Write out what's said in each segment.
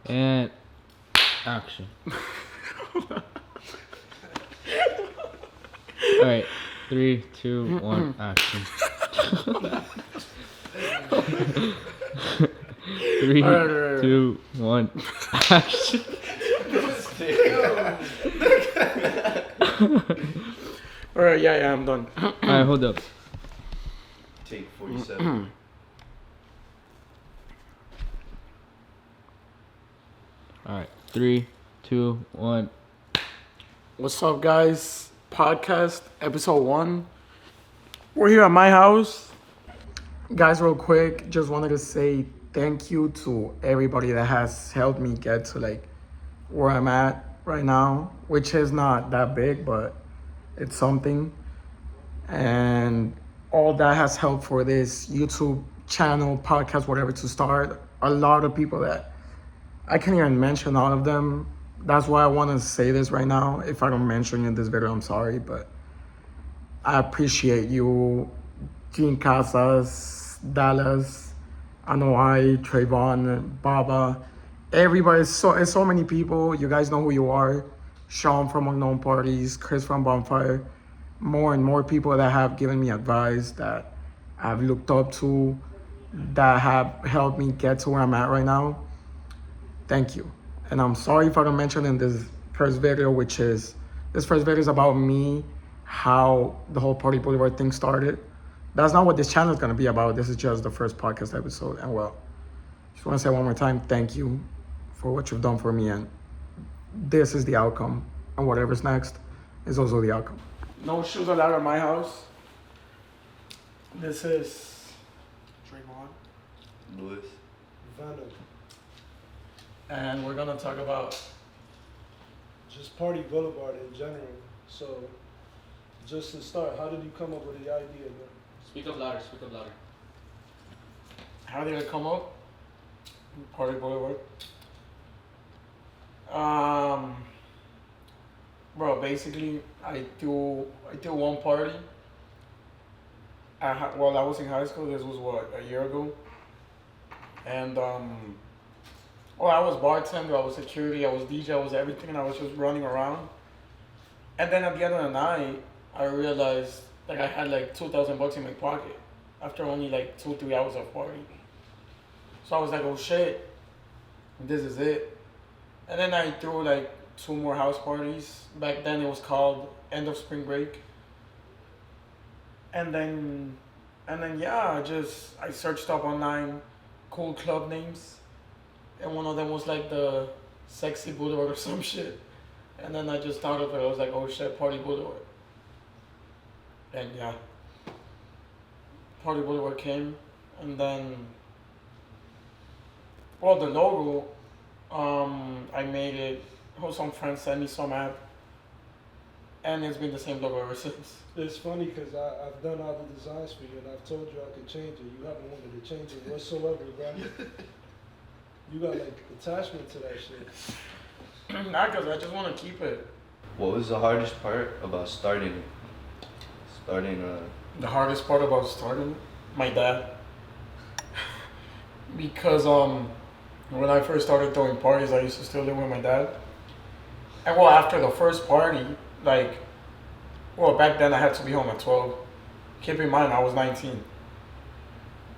And action. Alright, 3, 2, 1, action. 3, 2, 1, action. Alright, yeah, I'm done. Alright, hold up. Take 47. Alright, 3, 2, 1. What's up, guys? Podcast episode 1. We're here at my house. Guys, real quick, just wanted to say thank you to everybody that has helped me get to like where I'm at right now, which is not that big, but it's something. And all that has helped for this YouTube channel, podcast, whatever, to start. A lot of people that I can't even mention all of them. That's why I want to say this right now. If I don't mention in this video, I'm sorry, but I appreciate you, Gene Casas, Dallas, Anoai, Trayvon, Baba, everybody. It's so many people. You guys know who you are. Sean from Unknown Parties, Chris from Bonfire. More and more people that have given me advice, that I've looked up to, that have helped me get to where I'm at right now. Thank you. And I'm sorry if I don't mention in this first video, this first video is about me, how the whole Party Blvd thing started. That's not what this channel is going to be about. This is just the first podcast episode. And well, just want to say one more time, thank you for what you've done for me. And this is the outcome. And whatever's next is also the outcome. No shoes allowed at my house. This is Trayvon. Lewis. Venom. And we're going to talk about Just Party Blvd in general. So, just to start, how did you come up with the idea, man? Speak up louder, speak up louder. how did it come up. Party Blvd. Bro, basically, I do one party. While I was in high school. This was what, a year ago. And well, I was bartender, I was security, I was DJ, I was everything, and I was just running around. And then at the end of the night, I realized like I had like $2,000 in my pocket after only like 2-3 hours of party. So I was like, oh shit, this is it. And then I threw like 2 more house parties. Back then it was called End of Spring Break. And then yeah, I searched up online cool club names. And one of them was like the Sexy Boulevard or some shit. And then I just thought of it. I was like, oh shit, Party Blvd. And yeah, Party Blvd came. And then, well, the logo, I made it. Some friends sent me some app. And it's been the same logo ever since. It's funny because I've done all the designs for you and I've told you I could change it. You haven't wanted to change it whatsoever, bro. You got like attachment to that shit. Not because I just want to keep it. What was the hardest part about starting? The hardest part about starting? My dad. Because when I first started throwing parties, I used to still live with my dad. And well, after the first party, back then I had to be home at 12. Keep in mind, I was 19.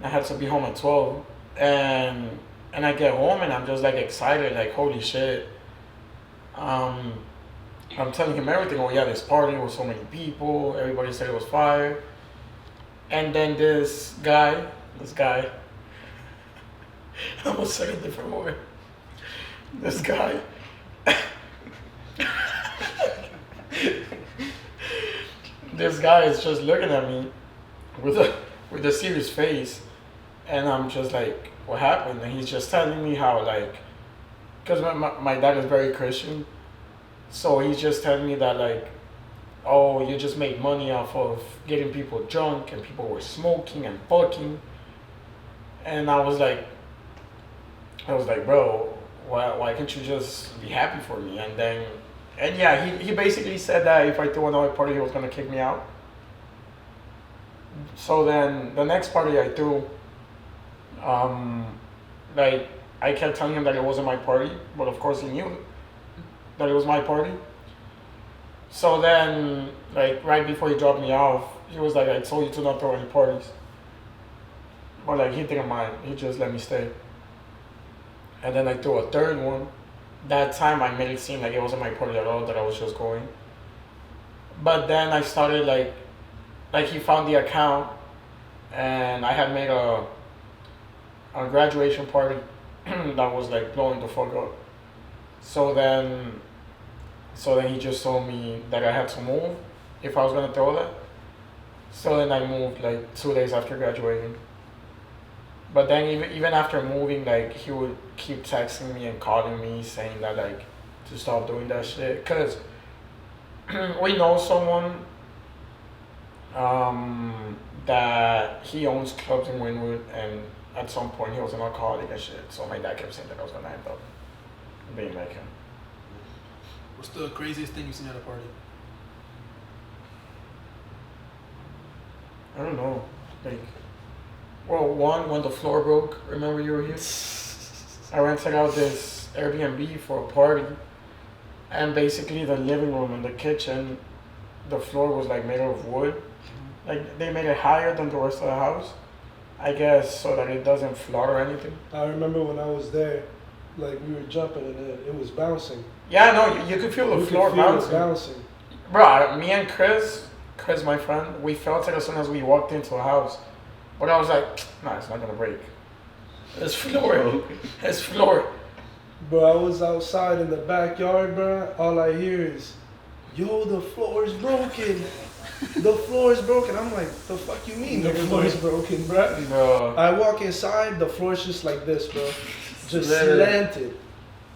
I had to be home at 12. And I get home and I'm just like excited, like holy shit. I'm telling him everything. Oh yeah, this party was so many people. Everybody said it was fire. And then this guy, I almost said a different word. This guy, this guy is just looking at me with a serious face, and I'm just like, what happened? And he's just telling me how because my dad is very Christian, so he's just telling me that oh, you just made money off of getting people drunk and people were smoking and fucking. And I was like, bro, why can't you just be happy for me? And yeah, he basically said that if I threw another party, he was gonna kick me out. So then the next party I threw, I kept telling him that it wasn't my party, but of course he knew that it was my party. So then, like, right before he dropped me off, he was like, I told you to not throw any parties. But, like, he didn't mind. He just let me stay. And then I threw a third one. That time I made it seem like it wasn't my party at all, that I was just going. But then I started, like he found the account, and I had made a graduation party that was, like, blowing the fuck up. So then he just told me that I had to move if I was gonna throw that. So then I moved, like, 2 days after graduating. But then even after moving, like, he would keep texting me and calling me saying that, like, to stop doing that shit. Cause we know someone that he owns clubs in Wynwood, and at some point he was an alcoholic and shit. So my dad kept saying that I was gonna end up being like him. What's the craziest thing you've seen at a party? I don't know. Like, well, one, when the floor broke, remember you were here? I rented out this Airbnb for a party, and basically the living room and the kitchen, the floor was, like, made of wood. Like, they made it higher than the rest of the house, I guess, so that it doesn't flood or anything. I remember when I was there, like, we were jumping and it was bouncing. Yeah, no, you could feel the floor bouncing. Bro, me and Chris, my friend, we felt it as soon as we walked into the house. But I was like, nah, it's not gonna break. It's floor. It's floor. Bro, I was outside in the backyard, bro. All I hear is, yo, the floor is broken. The floor is broken. I'm like, the fuck you mean the floor is broken, bro? Bro. I walk inside, the floor is just like this, bro. Just Literally. slanted.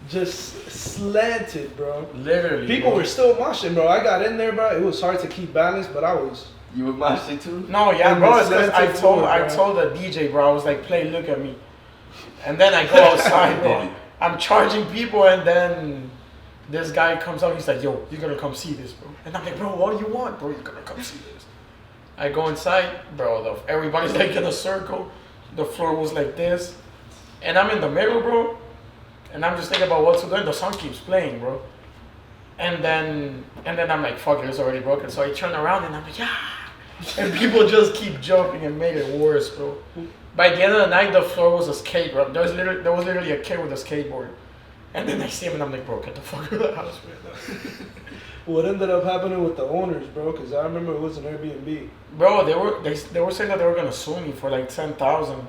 Just slanted, bro. Literally. People bro. were still moshing, bro. I got in there, bro. It was hard to keep balance, but I was. You were moshing too? No, yeah, And bro. the It's 'cause slanted floor, I bro. told the DJ, bro. I was like, play, look at me. And then I go outside, bro. I'm charging people, and then this guy comes out. He's like, yo, you gotta come see this, bro. And I'm like, bro, what do you want, bro? You gotta come see this. I go inside, bro. Everybody's like in a circle. The floor was like this, and I'm in the middle, bro. And I'm just thinking about what to do, and the song keeps playing, bro. And then I'm like, fuck it, it's already broken. So I turn around and I'm like, yeah. And people just keep jumping and made it worse, bro. By the end of the night, the floor was a skate ramp. There was literally a kid with a skateboard. And then I see him and I'm like, bro, get the fuck out of the house right now. What ended up happening with the owners, bro? Because I remember it was an Airbnb. Bro, they were saying that they were gonna sue me for like $10,000,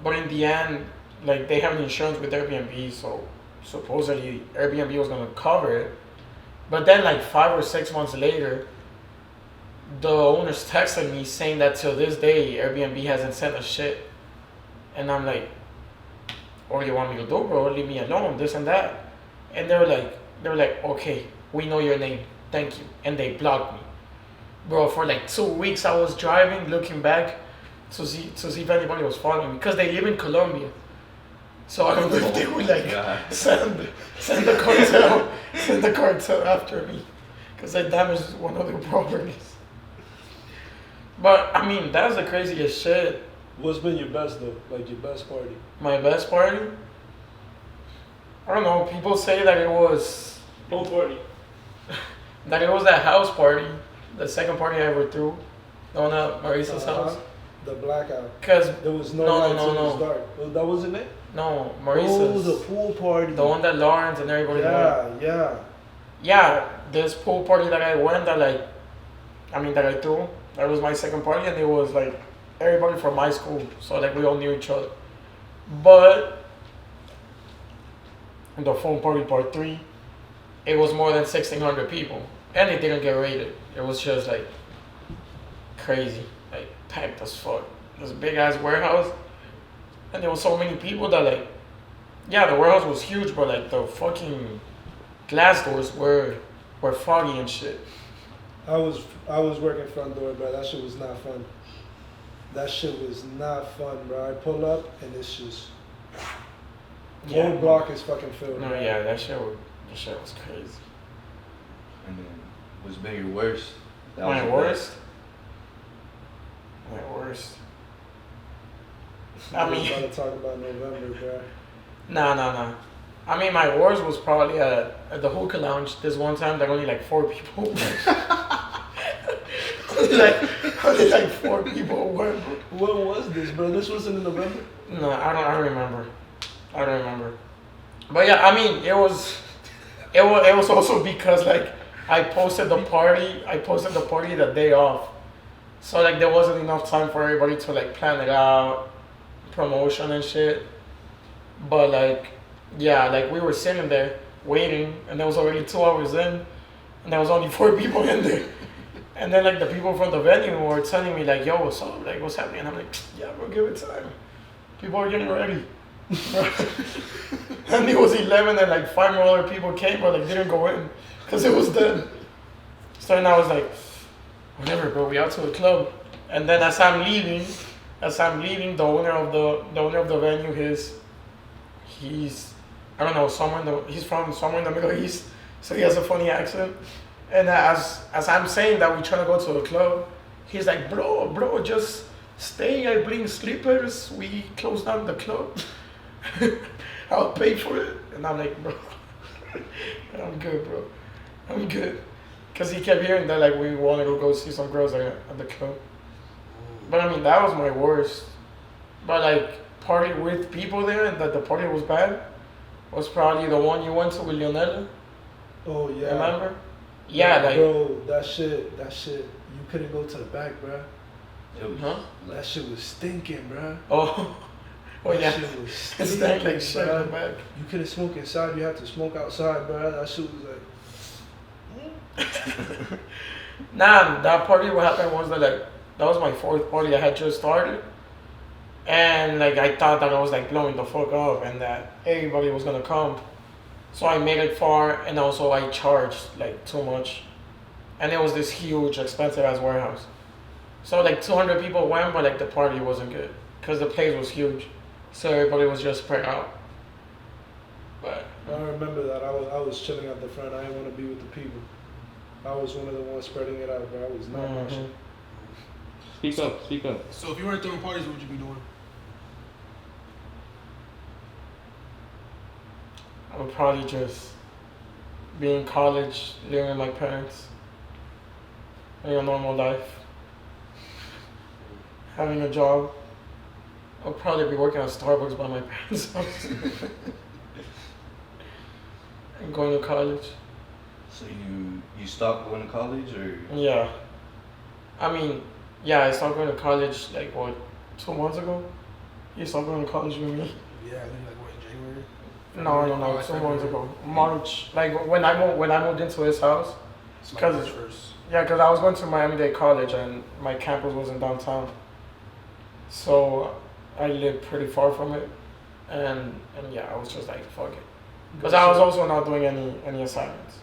but in the end, like, they have an insurance with Airbnb, so supposedly Airbnb was gonna cover it. But then, like, 5 or 6 months later, the owners texted me saying that till this day Airbnb hasn't sent a shit, and I'm like, what do you want me to do, bro? Leave me alone, this and that. And they were like, okay, we know your name, thank you. And they blocked me. Bro, for like 2 weeks I was driving, looking back to see if anybody was following me, because they live in Colombia. So I don't know if they would like send the cartel after me, because I damaged one of their properties. But I mean, that's the craziest shit. What's been your best though? Like your best party? My best party? I don't know. People say that it was Whole party. that it was that house party, the second party I ever threw, the one at Marissa's house. The blackout. Cause There was no No, lights, no, it was no. dark. Oh, that wasn't it? no, Oh, Marissa's, the pool party. the one that Lawrence and everybody went. Yeah, this pool party that I went, that I threw, that was my second party, and it was like everybody from my school, so like we all knew each other. But in the phone party part 3, it was more than 1,600 people, and it didn't get rated. It was just like crazy, like packed as fuck. This big ass warehouse, and there was so many people that like, yeah, the warehouse was huge, but like the fucking glass doors were foggy and shit. I was working front door, bro. That shit was not fun. That shit was not fun, bro. I pull up and it's just whole block is fucking filled. No, bro. yeah, that shit was crazy. And then, what's been your worst? That My was worst? My worst. I I was mean, about to talk about November, bro. Nah. I mean, my worst was probably at the hookah lounge. This one time, there were only like 4 people. only like 4 people went, bro. When was this, bro? This was in November? No, I don't remember. But yeah, I mean, it was also because like I posted the party the day off, so like there wasn't enough time for everybody to like plan it out, promotion and shit. But like, yeah, like we were sitting there waiting, and there was already 2 hours in, and there was only 4 people in there. And then like the people from the venue were telling me like, "Yo, what's up? Like, what's happening?" And I'm like, "Yeah, bro, give it time. People are getting ready." And it was 11, and like 5 more other people came, but like didn't go in because it was dead. So then I was like, "Whatever, bro. We out to the club." And then as I'm leaving, the owner of the venue, he's I don't know, he's from somewhere in the Middle East, so he has a funny accent. And as I'm saying that we're trying to go to a club, he's like, bro, just stay. I bring slippers. We close down the club. I'll pay for it. And I'm like, bro, I'm good, bro. I'm good. Because he kept hearing that like we want to go see some girls at the club. But I mean, that was my worst. But like, party with people there and that the party was bad was probably the one you went to with Lionel. Oh yeah. Remember? Yeah, like, bro, that shit, you couldn't go to the back, bro. huh? That shit was stinking, bro. Oh That yeah. shit was It stinking, stank like shit in bruh. the back. You couldn't smoke inside, you had to smoke outside, bro. That shit was like, Nah, that party, what happened was that like, that was my 4th party I had just started. And like, I thought that I was like blowing the fuck up and that everybody was gonna come. So I made it far, and also I charged like too much. And it was this huge, expensive ass warehouse. So like 200 people went, but like the party wasn't good. Because the place was huge. So everybody was just spread out. But I remember that. I was chilling at the front. I didn't want to be with the people. I was one of the ones spreading it out, bro. I was not watching. Speak up. So if you weren't throwing parties, what would you be doing? I would probably just be in college, living with my parents, living a normal life, having a job. I would probably be working at Starbucks by my parents' house and going to college. So you stopped going to college or? Yeah. I mean, yeah, I stopped going to college like, what, 2 months ago? You stopped going to college with me? Yeah, maybe like what, in January? No, 2 months ago. March. Like when I moved into his house. It's like 'Cause- March 1st. Yeah, because I was going to Miami-Dade College and my campus was in downtown. So I lived pretty far from it. And yeah, I was just like, fuck it. Because I was also not doing any assignments.